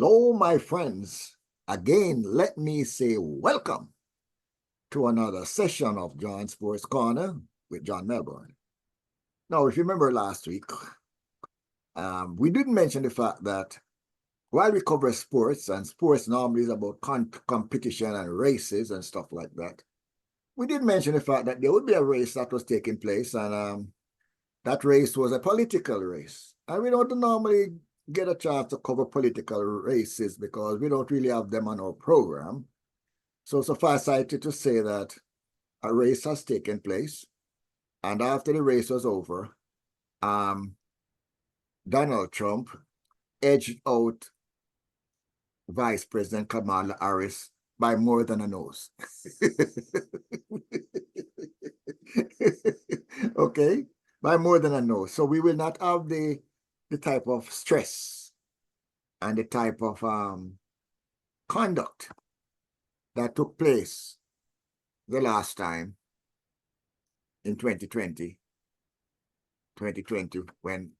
Hello, my friends. Again, let me say welcome to another session of John Sports Corner with John Melbourne. Now, if you remember last week, we did mention the fact that while we cover sports, and sports normally is about competition and races and stuff like that, we did mention the fact that there would be a race that was taking place, and that race was a political race. And we don't normally get a chance to cover political races because we don't really have them on our program. So suffice it to say that a race has taken place, and after the race was over, Donald Trump edged out Vice President Kamala Harris by more than a nose. Okay, by more than a nose. So we will not have the type of stress and the type of conduct that took place the last time in 2020 when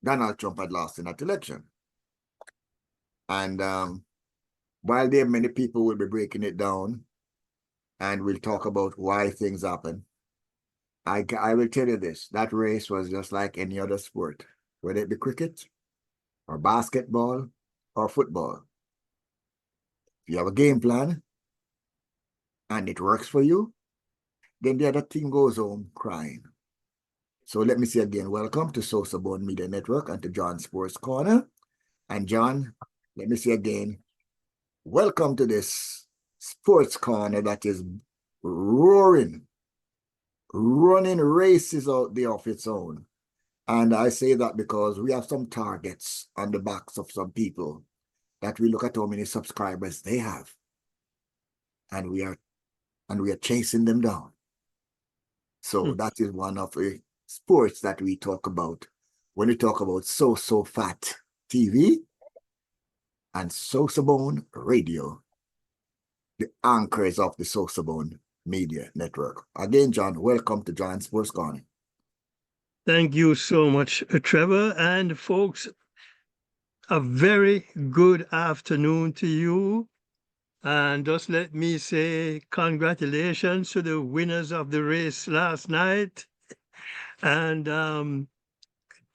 Donald Trump had lost in that election. And while there many people will be breaking it down and we'll talk about why things happen, I will tell you this, that race was just like any other sport, whether it be cricket or basketball or football. If you have a game plan and it works for you, then the other team goes home crying. So let me say again, welcome to SosoBone Media Network and to John Sports Corner. And John, let me say again, welcome to this sports corner that is roaring, running races out there of its own. And I say that because we have some targets on the backs of some people that we look at how many subscribers they have. And we are chasing them down. So that is one of the sports that we talk about when we talk about Sosofat TV and SosoBone Radio, the anchors of the SosoBone Media Network. Again, John, welcome to John Sports Corner. Thank you so much, Trevor. And folks, a very good afternoon to you. And just let me say congratulations to the winners of the race last night. And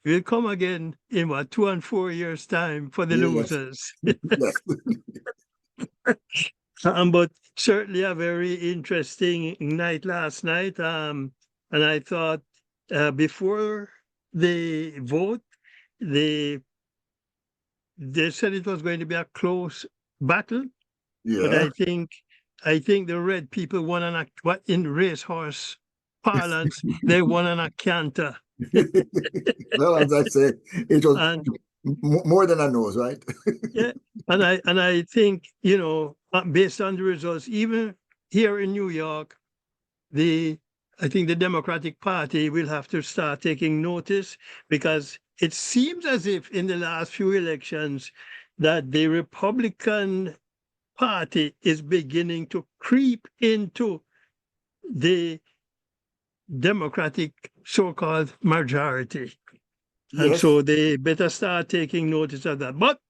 we'll come again in 2 and 4 years' time for the losers. Yes. But certainly a very interesting night last night. And I thought before the vote, they said it was going to be a close battle. Yeah. But I think the red people won in racehorse parlance, they won an a canter. Well, as I said, it was more than a nose, right? Yeah, and I think, based on the results, even here in New York, I think the Democratic Party will have to start taking notice, because it seems as if in the last few elections that the Republican Party is beginning to creep into the Democratic so-called majority. Yes. And so they better start taking notice of that. But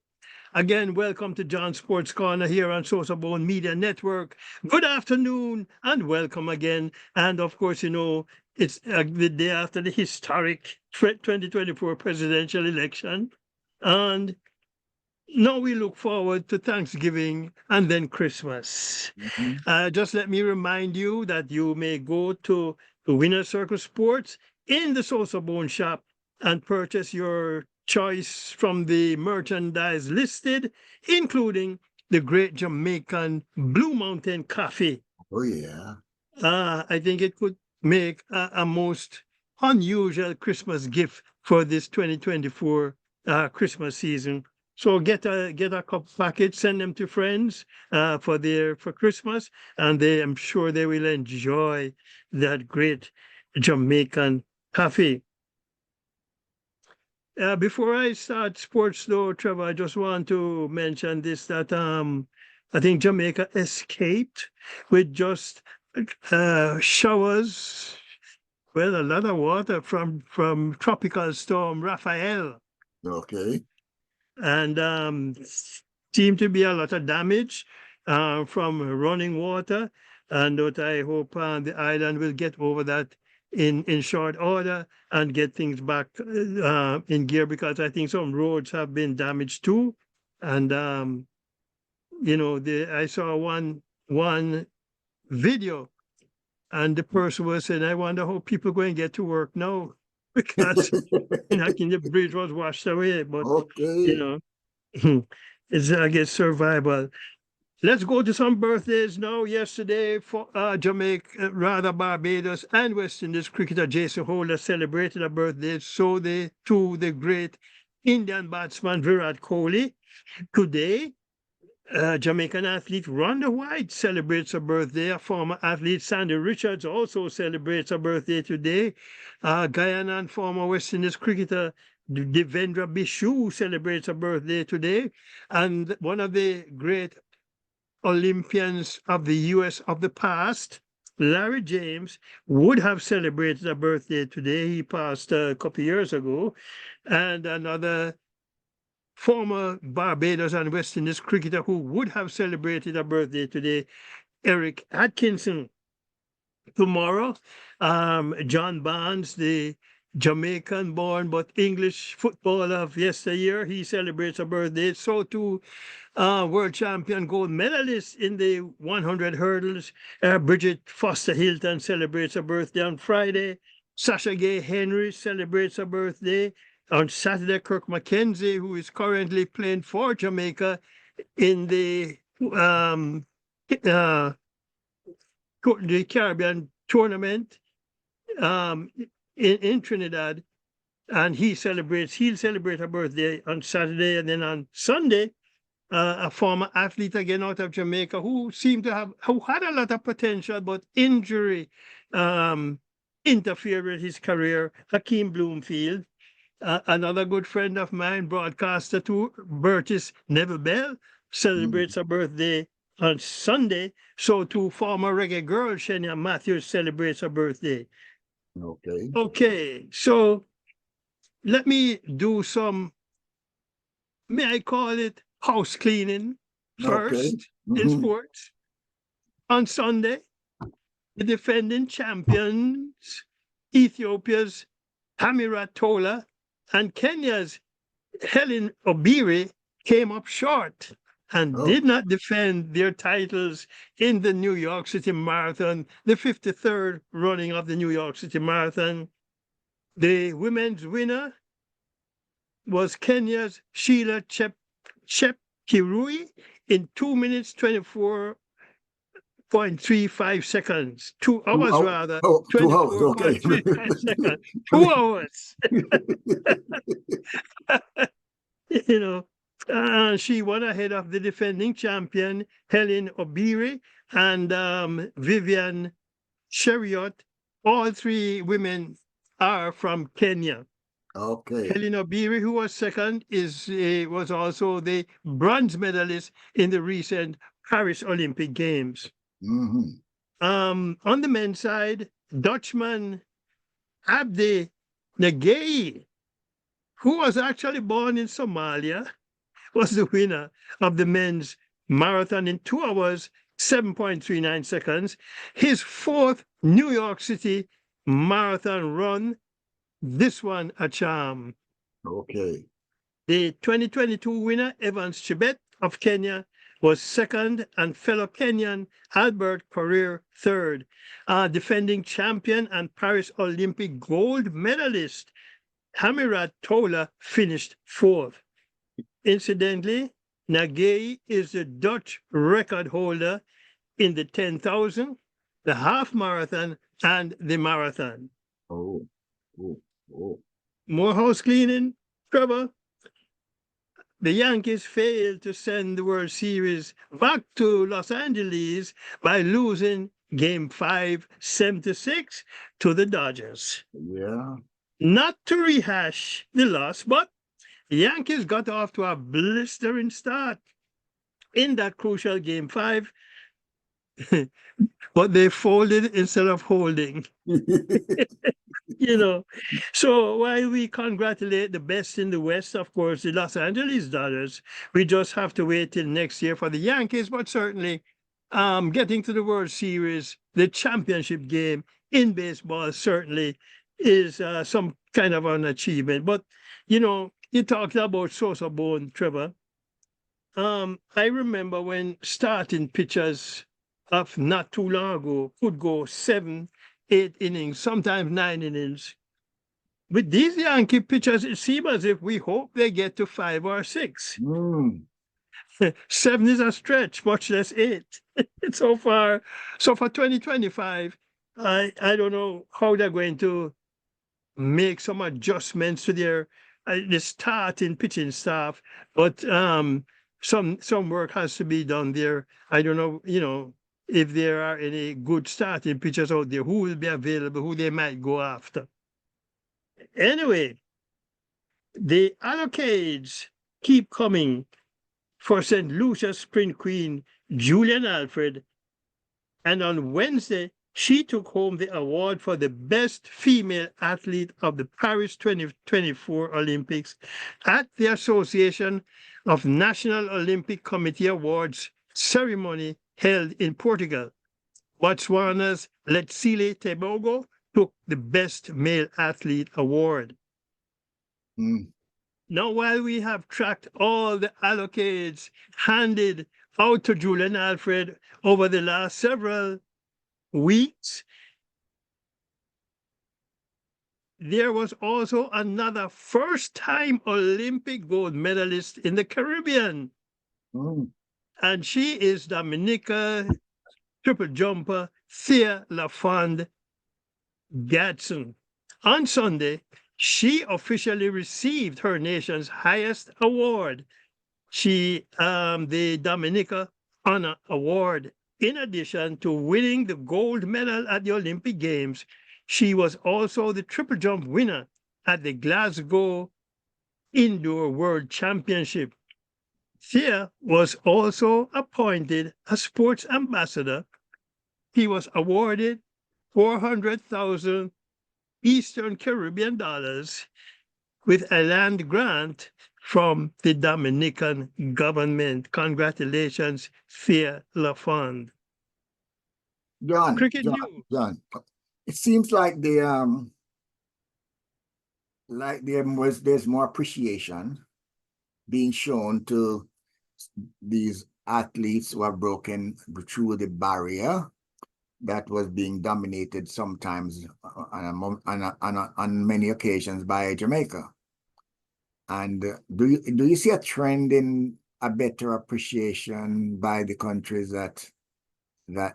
again, welcome to John Sports Corner here on SosoBone Media Network. Good afternoon and welcome again. And of course, it's the day after the historic 2024 presidential election. And now we look forward to Thanksgiving and then Christmas. Mm-hmm. Just let me remind you that you may go to the Winner Circle Sports in the SosoBone shop and purchase your choice from the merchandise listed, including the great Jamaican Blue Mountain Coffee. Oh, yeah. I think it could make a most unusual Christmas gift for this 2024 Christmas season. So get a cup package, send them to friends for Christmas, and I'm sure they will enjoy that great Jamaican coffee. Before I start sports, though, Trevor, I just want to mention this, that I think Jamaica escaped with just showers, well, a lot of water from Tropical Storm Raphael. Okay. and seemed to be a lot of damage from running water. And what I hope the island will get over that in short order and get things back in gear, because I think some roads have been damaged too. And I saw one video, and the person was saying, "I wonder how people going to get to work now," because the bridge was washed away. But Okay. it's, I guess, survival. Let's go to some birthdays now. Yesterday, for Jamaica, rather Barbados and West Indies cricketer Jason Holder celebrated a birthday. So they too the great Indian batsman Virat Kohli. Today, Jamaican athlete Rhonda White celebrates a birthday. A former athlete Sandy Richards also celebrates a birthday today. Guyana and former West Indies cricketer Devendra Bishu celebrates a birthday today. And one of the great Olympians of the US of the past, Larry James, would have celebrated a birthday today. He passed a couple of years ago. And another former Barbados and West Indies cricketer who would have celebrated a birthday today, Eric Atkinson. Tomorrow, John Barnes, the Jamaican-born but English footballer of yesteryear, he celebrates a birthday. So too, world champion gold medalist in the 100 hurdles, Bridget Foster Hilton celebrates a birthday on Friday. Sasha Gay Henry celebrates a birthday. On Saturday, Kirk McKenzie, who is currently playing for Jamaica in the Caribbean tournament in Trinidad, and he'll celebrate a birthday on Saturday. And then on Sunday, a former athlete again out of Jamaica who had a lot of potential, but injury interfered with his career, Hakeem Bloomfield. Another good friend of mine, broadcaster too, Burtis Neville Bell, celebrates a birthday on Sunday. So too, former reggae girl Shania Matthews celebrates a birthday. Okay. Okay, so let me do some, may I call it house cleaning first in sports. On Sunday, the defending champions, Ethiopia's Hamirat Tola and Kenya's Helen Obiri, came up short and did not defend their titles in the New York City Marathon, the 53rd running of the New York City Marathon. The women's winner was Kenya's Sheila Chepkirui in 2 minutes, 24.35 seconds. 2 hours rather. 2 hours, okay. 24.35 seconds. 2 hours. She won ahead of the defending champion, Helen Obiri, and Vivian Cheriot. All three women are from Kenya. Okay. Helen Obiri, who was second, was also the bronze medalist in the recent Paris Olympic Games. On the men's side, Dutchman Abdi Nagay, who was actually born in Somalia, was the winner of the men's marathon in 2 hours, 7.39 seconds. His 4th New York City marathon run, this one a charm. Okay. The 2022 winner, Evans Chebet of Kenya, was second, and fellow Kenyan Albert Korir third. Defending champion and Paris Olympic gold medalist Hamirat Tola finished 4th. Incidentally, Nagay is the Dutch record holder in the 10,000, the half marathon, and the marathon. More house cleaning, Trevor. The Yankees failed to send the World Series back to Los Angeles by losing Game 5, 7-6 to the Dodgers. Yeah. Not to rehash the loss, but the Yankees got off to a blistering start in that crucial Game 5, but they folded instead of holding. You know, so while we congratulate the best in the West, of course, the Los Angeles Dodgers, we just have to wait till next year for the Yankees. But certainly, getting to the World Series, the championship game in baseball certainly is some kind of an achievement. But you know, you talked about SosoBone, Trevor. I remember when starting pitchers of not too long ago could go 7, 8 innings, sometimes 9 innings. With these Yankee pitchers, it seems as if we hope they get to 5 or 6. Mm. 7 is a stretch, much less 8. So far, so for 2025, I don't know how they're going to make some adjustments to their the starting pitching staff, but some work has to be done there. I don't know, you know, if there are any good starting pitchers out there who will be available, who they might go after. Anyway, the allocates keep coming for St. Lucia's Sprint Queen, Julian Alfred, and on Wednesday, she took home the award for the best female athlete of the Paris 2024 Olympics at the Association of National Olympic Committee Awards ceremony held in Portugal. Botswana's Letsile Tebogo took the Best Male Athlete award. Mm. Now, while we have tracked all the allocates handed out to Julian Alfred over the last several weeks, there was also another first-time Olympic gold medalist in the Caribbean. Mm. And she is Dominica triple jumper Thea LaFond Gadsden. On Sunday, she officially received her nation's highest award, the Dominica Honor Award. In addition to winning the gold medal at the Olympic Games, she was also the triple jump winner at the Glasgow Indoor World Championship. Thea was also appointed a sports ambassador. He was awarded 400,000 Eastern Caribbean dollars with a land grant from the Dominican government. Congratulations, Thea LaFond. John, Cricket news. John. It seems like there's more appreciation being shown to these athletes who have broken through the barrier that was being dominated sometimes on many occasions by Jamaica. And do you see a trend in a better appreciation by the countries that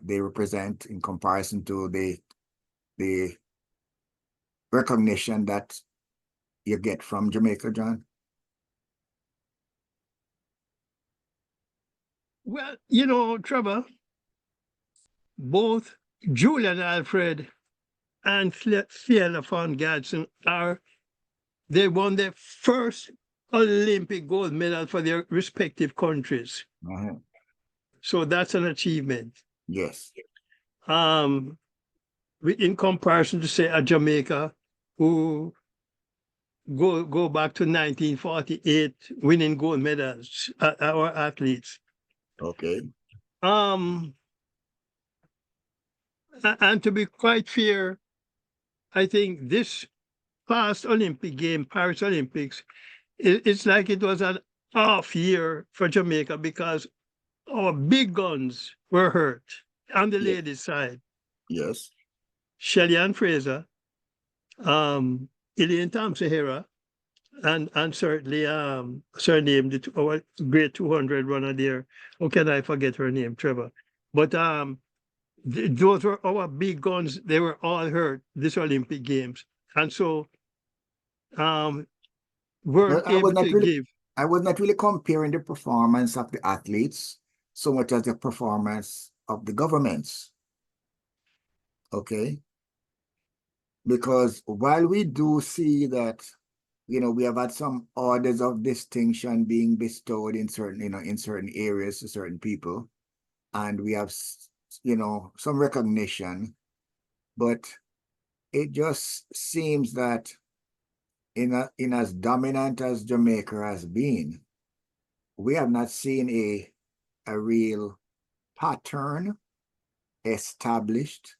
they represent in comparison to the recognition that you get from Jamaica, John? Well, you know, Trevor, both Julian Alfred and Thea LaFond Gadsden they won their first Olympic gold medal for their respective countries. So that's an achievement. Yes. In comparison to, say, a Jamaica who go back to 1948 winning gold medals, our athletes. Okay. And to be quite fair, I think this past Olympic game, Paris Olympics, it's like it was an off year for Jamaica because our big guns were hurt on the ladies' side. Yes. Shelly Ann Fraser, Elaine Thompson-Herah, and certainly surnamed our great 200 runner there. How can I forget her name, Trevor? But those were our big guns. They were all hurt this Olympic Games, and so weren't able to give. I was not really comparing the performance of the athletes so much as the performance of the governments. Okay. Because while we do see that, you know, we have had some orders of distinction being bestowed in certain, in certain areas to certain people, and we have, some recognition, but it just seems that in as dominant as Jamaica has been, we have not seen a real pattern established,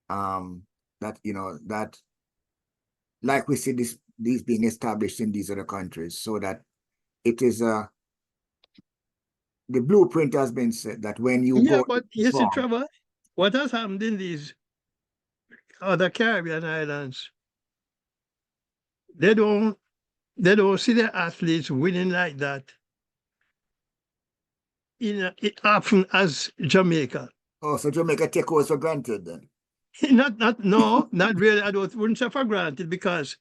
that that like we see these being established in these other countries, so that it is the blueprint has been set that when you Yeah, go but you see, from, Trevor, what has happened in these other Caribbean islands, they don't they don't see their athletes winning like that it often as Jamaica. oh, so Jamaica take us for granted then. No, not really. Wouldn't say for granted because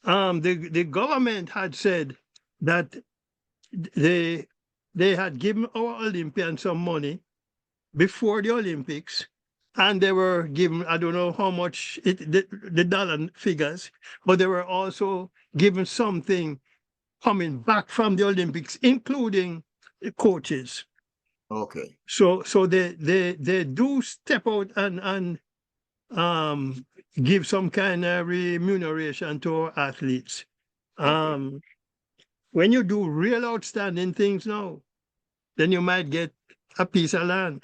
the government had said that they they had given our Olympians some money before the Olympics, and they were given, I don't know how much the dollar figures, but they were also given something coming back from the Olympics, including the coaches. Okay. So they do step out and give some kind of remuneration to our athletes. Okay. When you do real outstanding things now, then you might get a piece of land.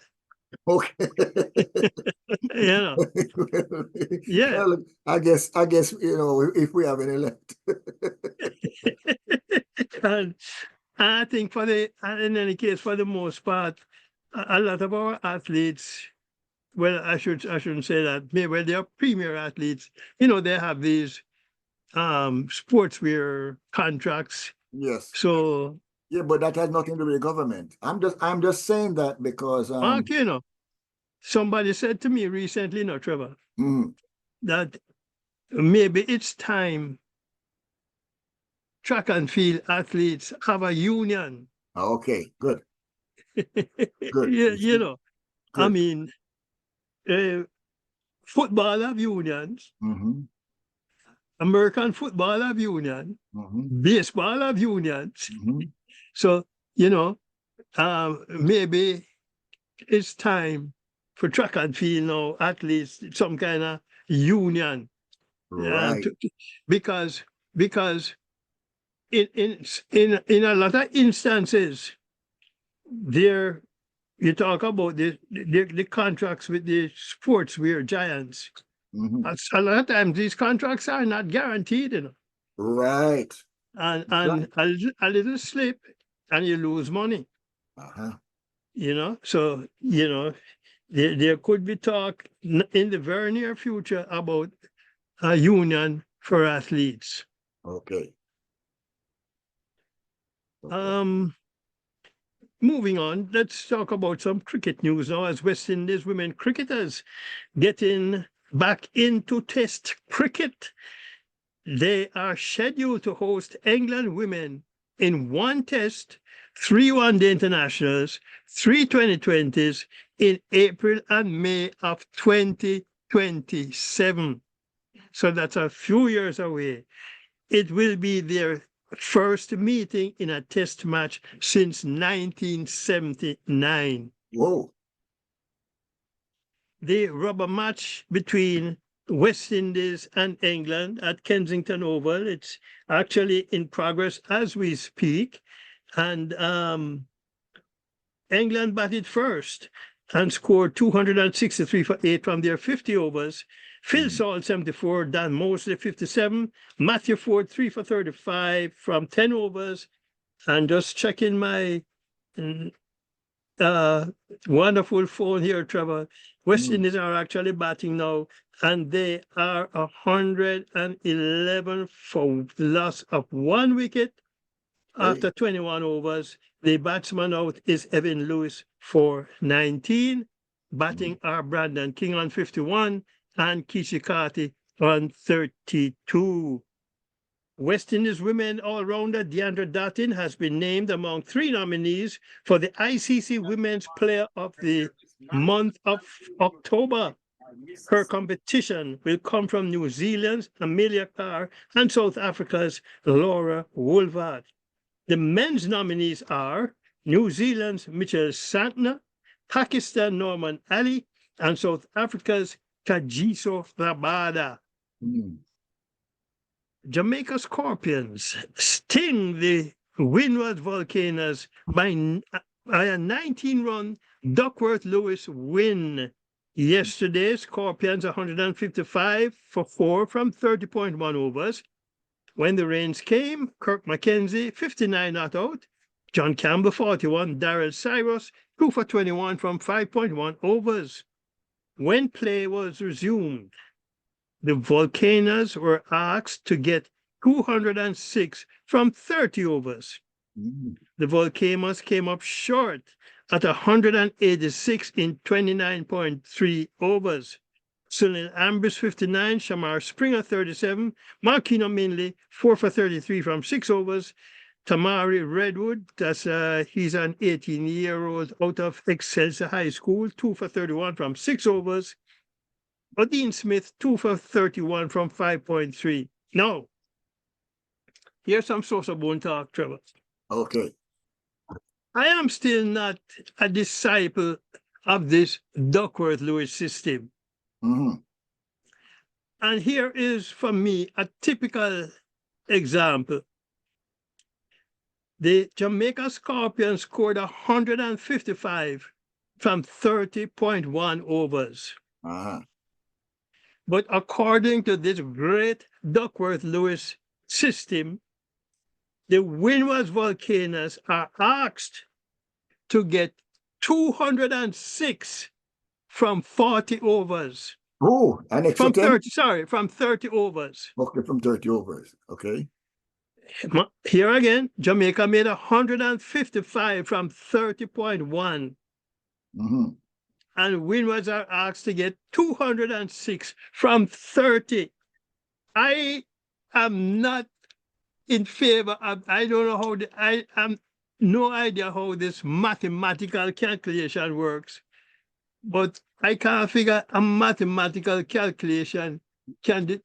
Okay. You know, yeah. Well, I guess if we have any left. And I think in any case, for the most part, a lot of our athletes, well, I shouldn't say that. Maybe they are premier athletes. They have these sportswear contracts. Yes. So, Yeah, but that has nothing to do with the government. I'm just saying that because Mark, somebody said to me recently, Trevor, mm, that maybe it's time track and field athletes have a union. okay, good, good. Yeah, You see? I Good. mean, uh, football have unions, Mm-hmm. American football have union, Mm-hmm. baseball have unions. Mm-hmm. So, maybe it's time for track and field now, at least some kind of union. Right. Because because in a lot of instances, there you talk about the contracts with the sportswear giants. Mm-hmm. A lot of times these contracts are not guaranteed, Right. and Right. a little slip and you lose money. Uh-huh. So there could be talk in the very near future about a union for athletes. Okay. Okay. Um, Moving on, let's talk about some cricket news now as West Indies women cricketers getting back into Test cricket. They are scheduled to host England women in one Test, 3 one-day internationals, 3 2020s in April and May of 2027. So that's a few years away. It will be their first meeting in a Test match since 1979. Whoa. The rubber match between West Indies and England at Kensington Oval, it's actually in progress as we speak. And England batted first and scored 263 for 8 from their 50 overs. Phil Salt, 74, Dan Mosley, 57, Matthew Ford, 3 for 35 from 10 overs. And just checking my wonderful phone here, Trevor. West Mm. Indies are actually batting now, and they are 111 for loss of 1 wicket after Hey. 21 overs. The batsman out is Evan Lewis for 19. Batting are Brandon King on 51 and Kishikati on 32. West Indies women all-rounder Deandra Dartin has been named among 3 nominees for the ICC Women's Player of the Month of October. Her competition will come from New Zealand's Amelia Carr and South Africa's Laura Woolvard. The men's nominees are New Zealand's Mitchell Santner, Pakistan Norman Ali, and South Africa's Kagiso Rabada. Mm. Jamaica Scorpions sting the Windward Volcanoes by a 19-run Duckworth-Lewis win. Yesterday, Scorpions 155 for 4 from 30.1 overs. When the rains came, Kirk McKenzie 59 not out, John Campbell 41, Darrell Cyrus 2 for 21 from 5.1 overs. When play was resumed, the Volcanoes were asked to get 206 from 30 overs. Mm. The Volcanoes came up short at 186 in 29.3 overs. Sunil Ambrose 59, Shamar Springer 37, Marquino Minley 4 for 33 from 6 overs. Tamari Redwood, he's an 18-year-old out of Excelsior High School, 2 for 31 from 6 overs. Odin Smith, 2 for 31 from 5.3. Now, here's some SosoBone talk, Trevor. Okay. I am still not a disciple of this Duckworth-Lewis system. Mm-hmm. And here is, for me, a typical example. The Jamaica Scorpions scored 155 from 30.1 overs. Uh-huh. But according to this great Duckworth-Lewis system, the Windward Volcanoes are asked to get 206 from 40 overs. Oh, an extra From 10? 30, sorry, from 30 overs. Okay, from 30 overs. Okay. Here again, Jamaica made 155 from 30.1. Mm-hmm. And Windwards are asked to get 206 from 30. I am not in favor of, I don't know how, I have no idea how this mathematical calculation works, but I can't figure a mathematical calculation can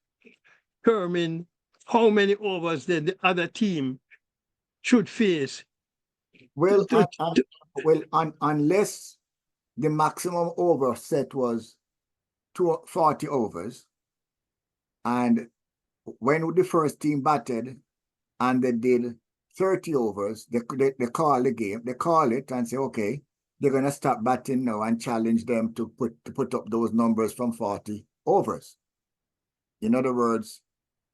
determine how many overs then the other team should face. Well, unless the maximum over set was 40 overs, and when the first team batted and they did 30 overs, they call the game, they call it and say, okay, they're gonna start batting now and challenge them to put up those numbers from 40 overs. In other words,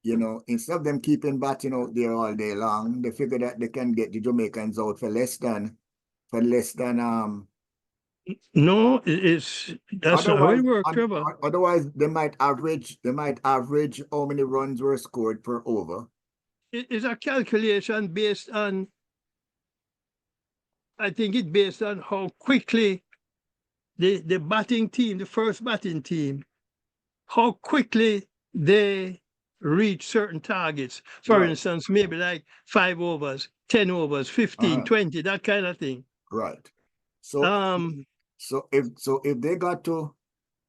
you know, instead of them keeping batting out there all day long, they figure that they can get the Jamaicans out for less than No, that's not how it works, Trevor. Otherwise they might average how many runs were scored per over. It is a calculation based on, I think it's based on how quickly the batting team, the first batting team, how quickly they reach certain targets. For Right. instance, maybe like 5 overs, 10 overs, 15, 20, that kind of thing. Right. So if they got to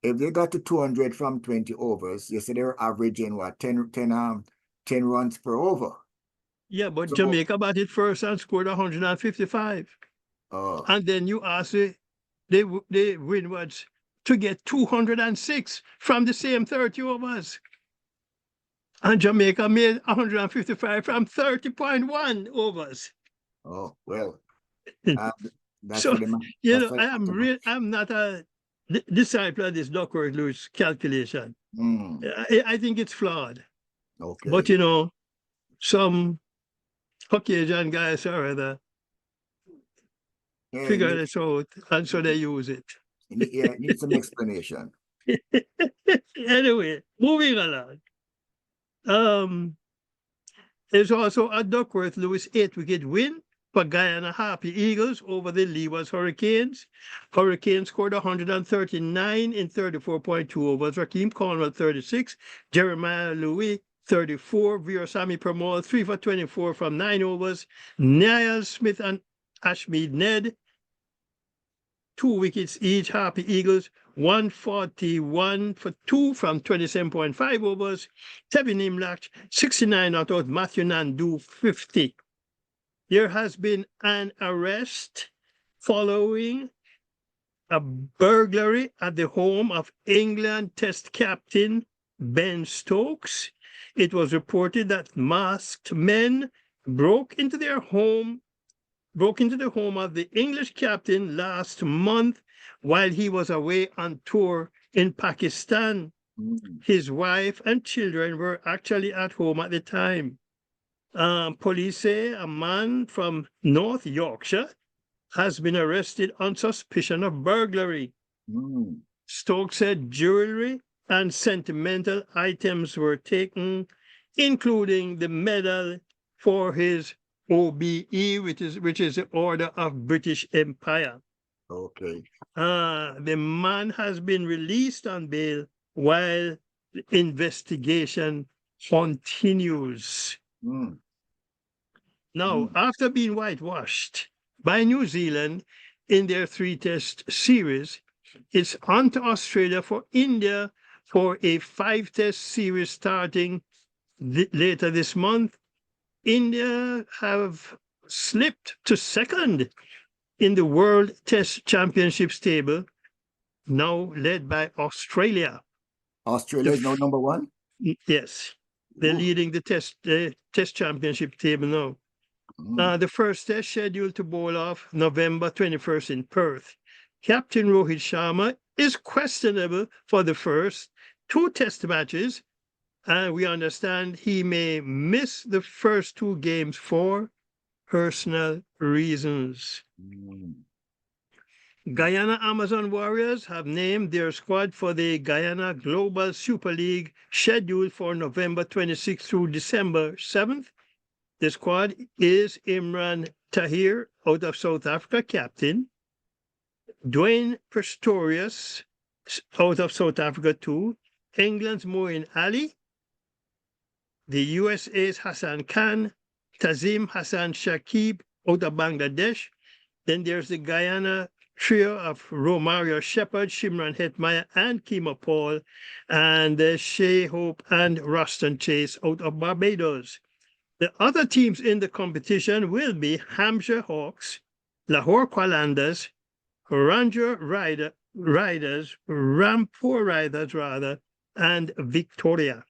200 from 20 overs, you say they were averaging what, 10 runs per over. Yeah, but Jamaica batted first and scored 155. And then you ask the Windwards to get 206 from the same 30 overs. And Jamaica made 155 from 30.1 overs. Oh, well. That's so, you know, I'm not a disciple of this Duckworth-Lewis calculation. I think it's flawed. Okay. But, you know, some Caucasian guys or other figure this out, and so they use it. Yeah, it needs some explanation. Anyway, moving along. There's also a Duckworth-Lewis 8-wicket win for Guyana Happy Eagles over the Leeward Hurricanes. Hurricanes scored 139 in 34.2 overs. Rakeem Cornwell 36, Jeremiah Louis 34, Virasamy Pramod 3 for 24 from 9 overs. Niall Smith and Ashmead Ned 2 wickets each. Happy Eagles 141 for 2 from 27.5 overs. Tevin Imlach 69 not out. Matthew Nandu 50. There has been an arrest following a burglary at the home of England Test captain Ben Stokes. It was reported that masked men broke into the home of the English captain last month while he was away on tour in Pakistan. His wife and children were actually at home at the time. Police say a man from North Yorkshire has been arrested on suspicion of burglary. Stokes said jewelry and sentimental items were taken, including the medal for his OBE, which is the Order of British Empire. Okay. The man has been released on bail while the investigation continues. Now, after being whitewashed by New Zealand in their 3-test series, it's on to Australia for India for a 5-test series starting later this month. India have slipped to second in the World Test Championships table, now led by Australia. Australia is now number 1? Yes, they're leading the Test Championship table now. The first test scheduled to bowl off November 21st in Perth. Captain Rohit Sharma is questionable for the first 2 test matches, and we understand he may miss the first 2 games for personal reasons. Guyana Amazon Warriors have named their squad for the Guyana Global Super League scheduled for November 26th through December 7th. The squad is Imran Tahir out of South Africa, captain. Dwayne Pistorius out of South Africa too. England's Moeen Ali. The USA's Hassan Khan. Tazim Hassan Shakib out of Bangladesh. Then there's the Guyana trio of Romario Shepherd, Shimran Hetmaya, and Kima Paul, and Shea Hope and Ruston Chase out of Barbados. The other teams in the competition will be Hampshire Hawks, Lahore Qalandars, Ranger Riders, Rampur Riders rather, and Victoria.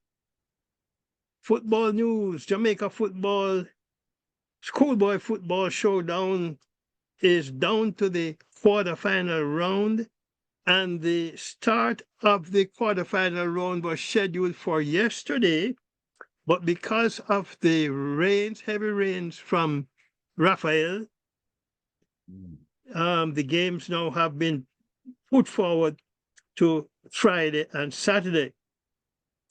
Football news: Jamaica football, schoolboy football showdown is down to the quarterfinal round, and the start of the quarterfinal round was scheduled for yesterday. But because of the rains, heavy rains from Raphael, the games now have been put forward to Friday and Saturday.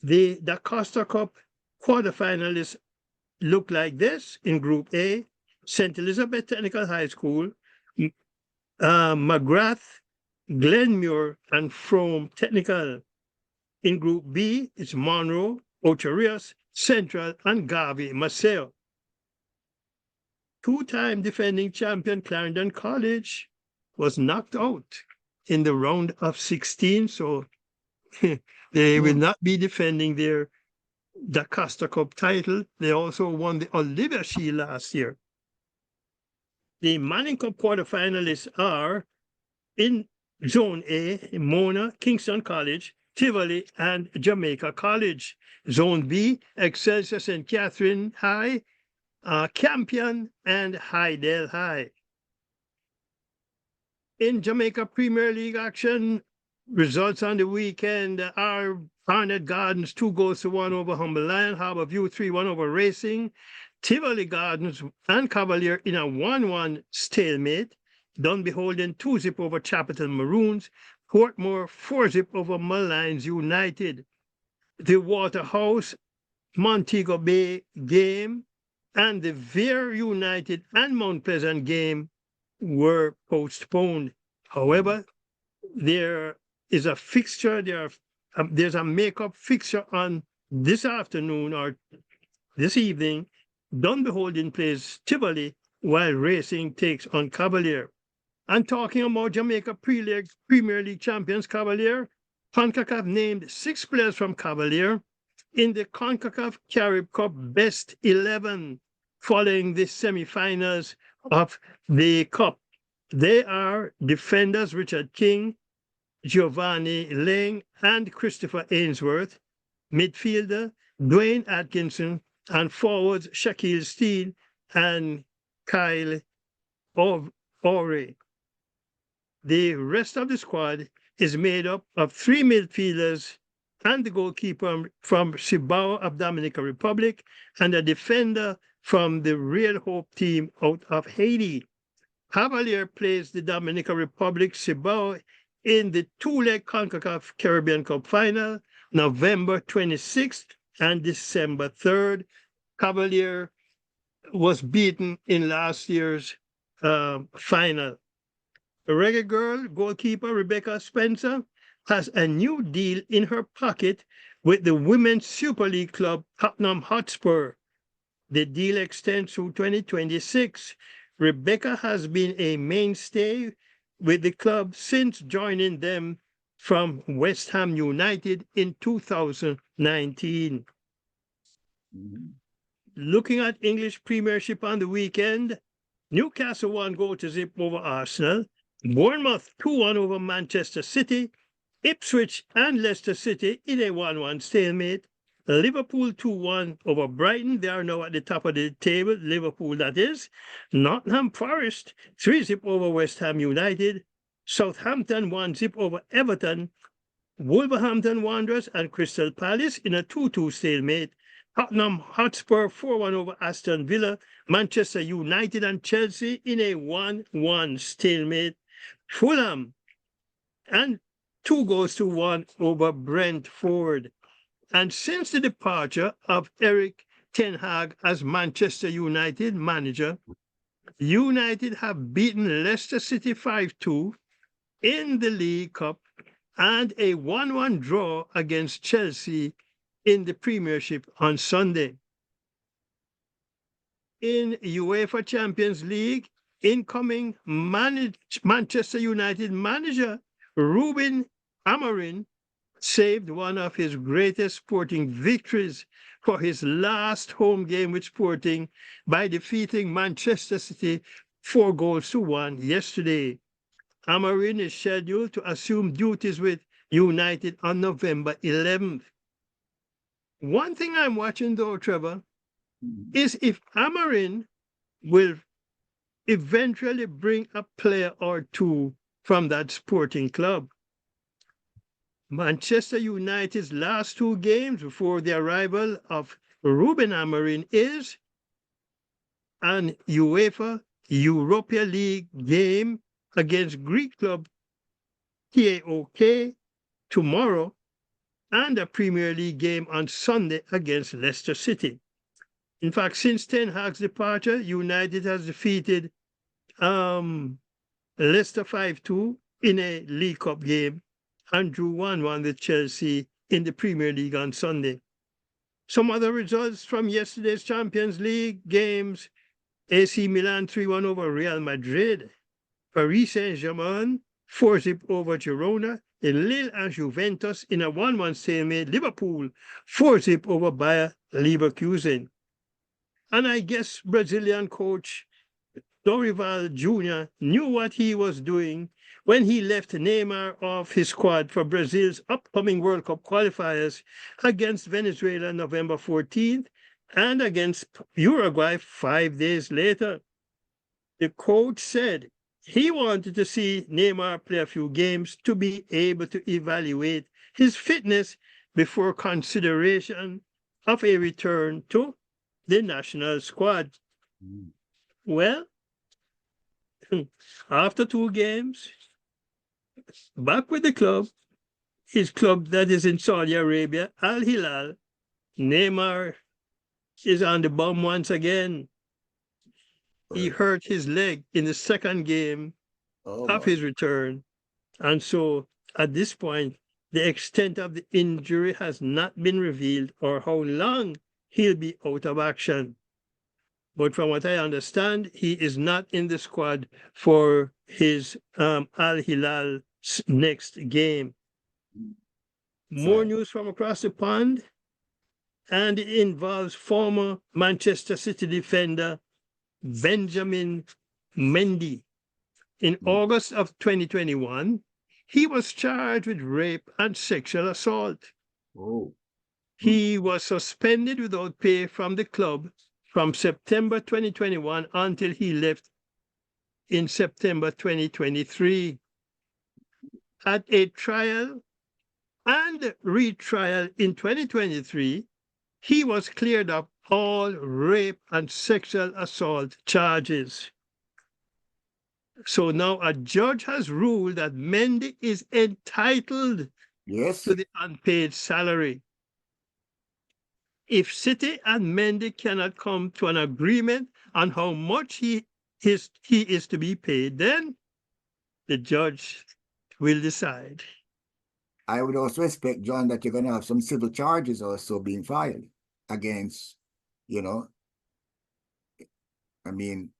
The Da Costa Cup quarterfinalists look like this in Group A: St. Elizabeth Technical High School, McGrath, Glenmuir, and Frome Technical. In Group B, it's Monroe, Ocherias, Central, and Garvey Maceo. 2-time defending champion Clarendon College was knocked out in the round of 16, so they will not be defending their Da Costa Cup title. They also won the Olivia Shield last year. The Manning Cup quarterfinalists are in Zone A: Mona, Kingston College, Tivoli, and Jamaica College. Zone B: Excelsior St. Catherine High, Campion, and Hydel High. In Jamaica Premier League action, results on the weekend are Barnet Gardens 2-1 over Humble Lion, Harbour View 3-1 over Racing, Tivoli Gardens and Cavalier in a 1-1 stalemate, Dunbeholden 2-0 over Chapelton Maroons, Portmore 4-0 over Mullines United. The Waterhouse Montego Bay game and the Vere United and Mount Pleasant game were postponed. However, there is a fixture, there's a makeup fixture on this afternoon or this evening. Dunbeholden plays Tivoli while Racing takes on Cavalier. And talking about Jamaica Premier League champions Cavalier, CONCACAF named 6 players from Cavalier in the CONCACAF Carib Cup Best 11 following the semi-finals of the Cup. They are defenders Richard King, Giovanni Ling, and Christopher Ainsworth, midfielder Dwayne Atkinson, and forwards Shaquille Steele and Kyle Ore. The rest of the squad is made up of 3 midfielders and the goalkeeper from Cibao of Dominican Republic and a defender from the Real Hope team out of Haiti. Cavalier plays the Dominican Republic Cibao in the 2-leg CONCACAF Caribbean Cup final, November 26th and December 3rd. Cavalier was beaten in last year's final. Reggae Girl goalkeeper Rebecca Spencer has a new deal in her pocket with the Women's Super League club Tottenham Hotspur. The deal extends through 2026. Rebecca has been a mainstay with the club since joining them from West Ham United in 2019. Looking at English Premiership on the weekend, Newcastle won goal to zip over Arsenal, Bournemouth 2-1 over Manchester City, Ipswich and Leicester City in a 1-1 stalemate, Liverpool 2-1 over Brighton. They are now at the top of the table, Liverpool that is. Nottingham Forest 3-0 over West Ham United, Southampton 1-0 over Everton, Wolverhampton Wanderers and Crystal Palace in a 2-2 stalemate, Tottenham Hotspur 4-1 over Aston Villa, Manchester United and Chelsea in a 1-1 stalemate, Fulham and 2-1 over Brentford. And since the departure of Eric Ten Hag as Manchester United manager, United have beaten Leicester City 5-2 in the League Cup and a 1-1 draw against Chelsea in the Premiership on Sunday. In UEFA Champions League, incoming Manchester United manager Ruben Amorim saved one of his greatest sporting victories for his last home game with Sporting by defeating Manchester City 4-1 yesterday. Amorim is scheduled to assume duties with United on November 11th. One thing I'm watching though, Trevor, is if Amorim will eventually bring a player or two from that Sporting club. Manchester United's last 2 games before the arrival of Ruben Amorim is an UEFA Europa League game against Greek club PAOK tomorrow and a Premier League game on Sunday against Leicester City. In fact, since Ten Hag's departure, United has defeated Leicester 5-2 in a League Cup game and drew 1-1 with Chelsea in the Premier League on Sunday. Some other results from yesterday's Champions League games: AC Milan 3-1 over Real Madrid, Paris Saint-Germain 4-0 over Girona, Lille and Juventus in a 1-1 stalemate, Liverpool 4-0 over Bayer Leverkusen. And I guess Brazilian coach Dorival Jr. knew what he was doing when he left Neymar off his squad for Brazil's upcoming World Cup qualifiers against Venezuela November 14th and against Uruguay 5 days later. The coach said he wanted to see Neymar play a few games to be able to evaluate his fitness before consideration of a return to the national squad. Well, after 2 games, back with the club, his club that is in Saudi Arabia, Al Hilal, Neymar is on the bum once again. He hurt his leg in the second game of his return. And so at this point, the extent of the injury has not been revealed or how long he'll be out of action. But from what I understand, he is not in the squad for his Al Hilal next game. More news from across the pond, and it involves former Manchester City defender Benjamin Mendy. In August of 2021, he was charged with rape and sexual assault. He was suspended without pay from the club from September 2021 until he left in September 2023. At a trial and retrial in 2023, he was cleared of all rape and sexual assault charges. So now a judge has ruled that Mendy is entitled Yes. to the unpaid salary. If City and Mendy cannot come to an agreement on how much he is to be paid, then the judge will decide. I would also expect, John, that you're going to have some civil charges also being filed against, you know, I mean,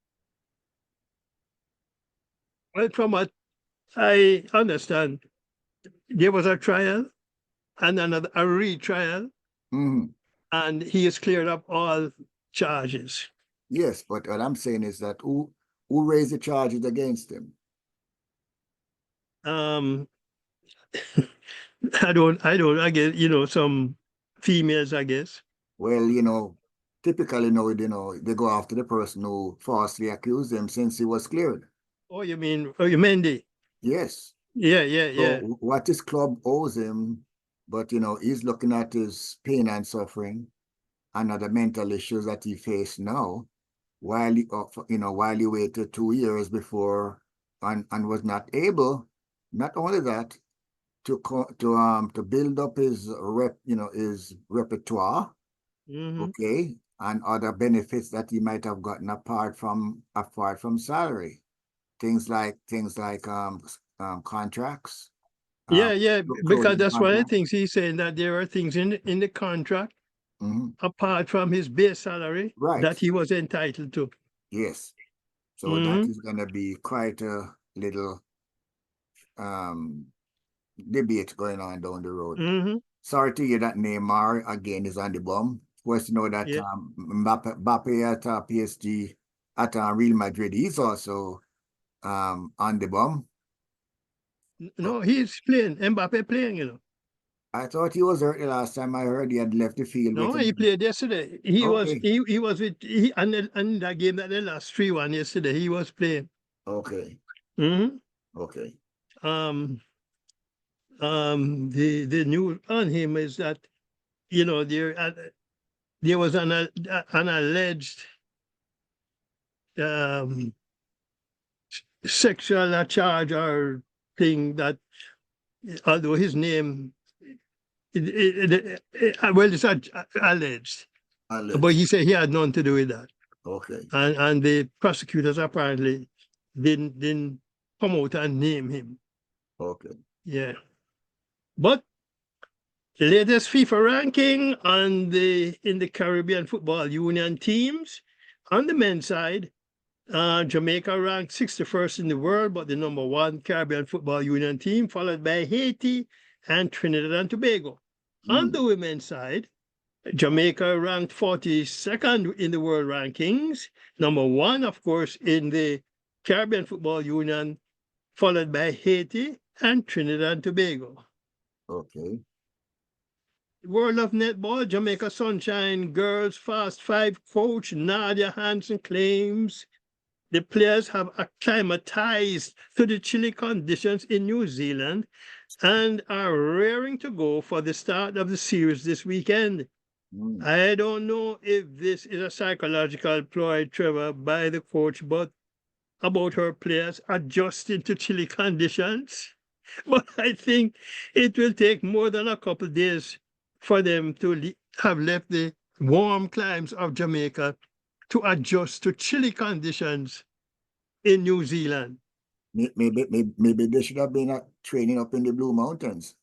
Well, from what I understand, there was a trial and a retrial, mhm. and he has cleared up all charges. Yes, but what I'm saying is that who raised the charges against him? Um, I guess, some females, I guess. Well, typically, they go after the person who falsely accused him since he was cleared. Oh, you Mendy? Yes. Yeah. So what his club owes him, but he's looking at his pain and suffering and other mental issues that he faced now, while he waited 2 years before and was not able, not only that, to build up his his repertoire, Mm-hmm. okay, and other benefits that he might have gotten apart from salary, things like contracts, Yeah, because clothing that's one of the contracts. things he's saying, that there are things in the contract Mhm. apart from his base salary Right. that he was entitled to. Yes. So that Mm-hmm. is going to be quite a little um debate going on down the road. Mm-hmm. Sorry to hear that Neymar again is on the bum. Of course, you know that Yeah. Mbappe at PSG at Real Madrid, he's also on the bum. No, he's playing. Mbappe playing. I thought he was hurt the last time I heard he had left the field No, with he him. played yesterday. He was Okay, he was with and that game that they lost 3-1 yesterday. He was playing. okay, Mm-hmm. okay. Um the news on him is that there was an alleged um sexual charge or thing that, although his name, well, it's alleged, but Alleged. he said he had nothing to do with that, Okay, and the prosecutors apparently didn't come out and name him. okay. Yeah, but the latest FIFA ranking in the Caribbean Football Union teams on the men's side. Jamaica ranked 61st in the world, but the number one Caribbean Football Union team, followed by Haiti and Trinidad and Tobago. On the women's side, Jamaica ranked 42nd in the world rankings, number one, of course, in the Caribbean Football Union, followed by Haiti and Trinidad and Tobago. Okay. World of Netball, Jamaica Sunshine Girls Fast Five coach Nadia Hansen claims the players have acclimatized to the chilly conditions in New Zealand and are raring to go for the start of the series this weekend. I don't know if this is a psychological ploy, Trevor, by the coach, but about her players adjusting to chilly conditions. But I think it will take more than a couple of days for them to have left the warm climes of Jamaica to adjust to chilly conditions in New Zealand. Maybe they should have been training up in the Blue Mountains.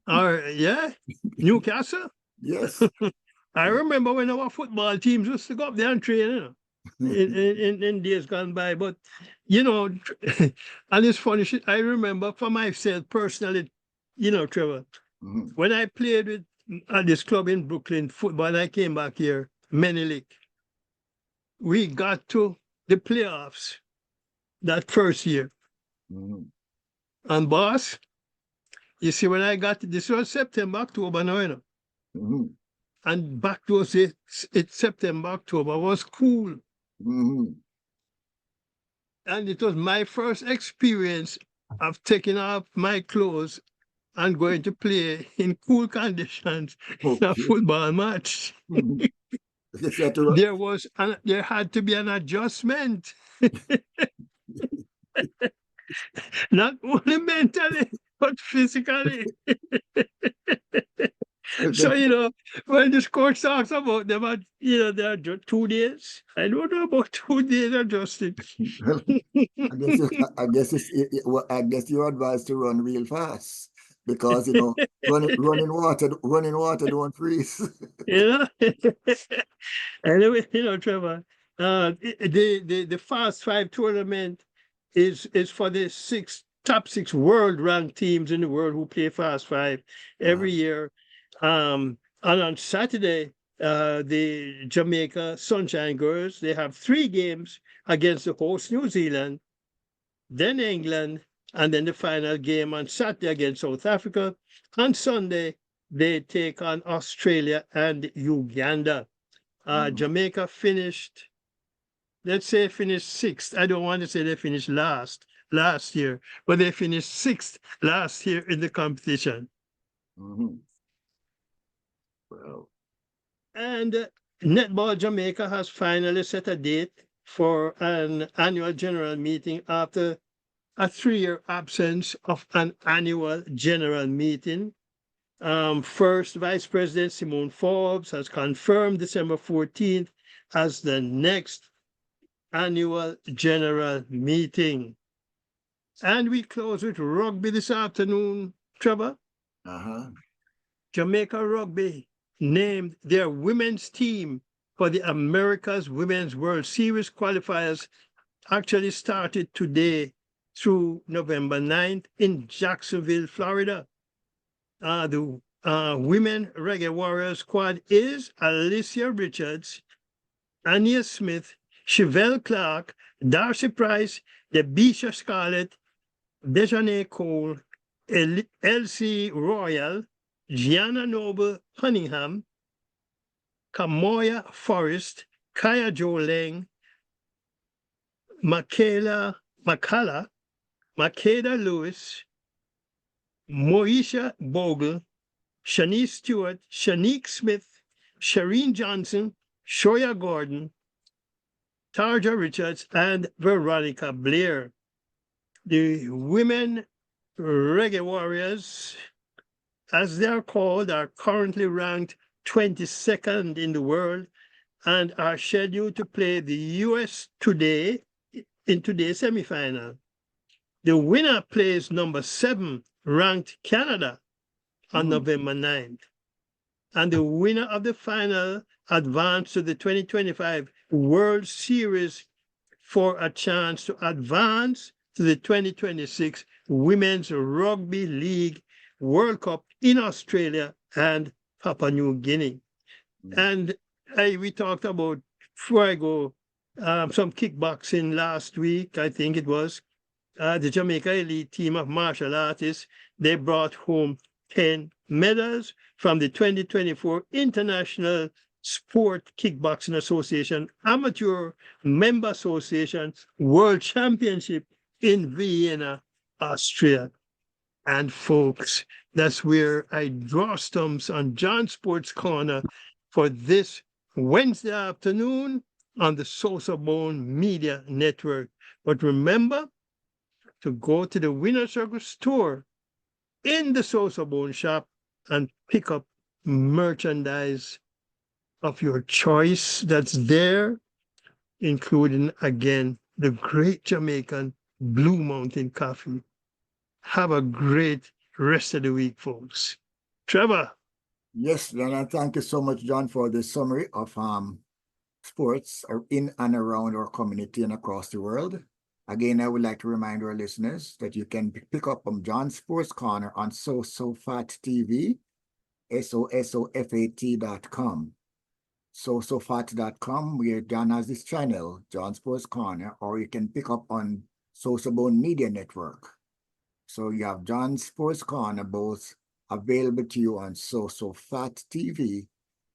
Or, yeah, Newcastle. Yes. I remember when our football teams used to go up there and train, in days gone by. But, and it's funny, I remember for myself personally, Trevor, when I played with at this club in Brooklyn, football, I came back here, Menelik, we got to the playoffs that first year. And boss, you see, when I got this was September, October now, and back to us, it's September, October was cool. Mhm. And it was my first experience of taking off my clothes and going to play in cool conditions in a Okay. football match. Mhm. Yes, you had to run. There had to be an adjustment, not only mentally, but physically. So, when this coach talks about them, there are just 2 days. I don't know about 2 days adjusting. Well, I guess you're advised to run real fast because running water don't freeze. You know? Anyway, Trevor, the Fast Five tournament is for the top six world ranked teams in the world who play Fast Five every year. And on Saturday, the Jamaica Sunshine Girls, they have 3 games against the host New Zealand, then England, and then the final game on Saturday against South Africa. On Sunday, they take on Australia and Uganda. Jamaica finished, let's say finished sixth. I don't want to say they finished last year, but they finished sixth last year in the competition. Mhm. Well, And Netball Jamaica has finally set a date for an annual general meeting after a 3-year absence of an annual general meeting. First Vice President Simone Forbes has confirmed December 14th as the next annual general meeting. And we close with rugby this afternoon, Trevor. uh-huh. Jamaica Rugby named their women's team for the America's Women's World Series qualifiers actually started today through November 9th in Jacksonville, Florida. The Women Reggae Warriors squad is Alicia Richards, Anya Smith, Chevelle Clark, Darcy Price, Debisha Scarlett, Dejanay Cole, Elsie Royal, Gianna Noble Cunningham, Kamoya Forrest, Kaya Jo Leng, Makeda Lewis, Moesha Bogle, Shanice Stewart, Shanique Smith, Shireen Johnson, Shoya Gordon, Tarja Richards, and Veronica Blair. The women Reggae Warriors, as they are called, are currently ranked 22nd in the world and are scheduled to play the US today in today's semifinal. The winner plays number 7 ranked Canada on November 9th. And the winner of the final advanced to the 2025 World Series for a chance to advance to the 2026 Women's Rugby League World Cup in Australia and Papua New Guinea. And we talked about, before I go, some kickboxing last week, I think it was. The Jamaica elite team of martial artists, they brought home 10 medals from the 2024 International Sport Kickboxing Association Amateur Member Association World Championship in Vienna, Austria. And folks, that's where I draw stumps on John Sports Corner for this Wednesday afternoon on the SosoBone Media Network. But remember to go to the Winner Circle store in the SosoBone shop and pick up merchandise of your choice that's there, including, again, the great Jamaican Blue Mountain Coffee. Have a great rest of the week, folks. Trevor. Yes, and thank you so much, John, for the summary of sports in and around our community and across the world. Again, I would like to remind our listeners that you can pick up on John Sports Corner on Sosofat TV, SOSOFAT.com. Sosofat.com, where John has this channel, John Sports Corner, or you can pick up on SosoBone Media Network. So you have John Sports Corner both available to you on Sosofat TV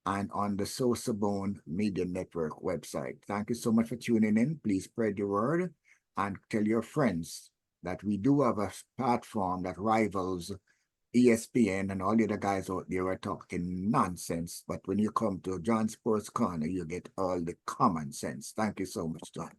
and on the SosoBone Media Network website. Thank you so much for tuning in. Please spread the word and tell your friends that we do have a platform that rivals ESPN and all the other guys out there are talking nonsense. But when you come to John Sports Corner, you get all the common sense. Thank you so much, John.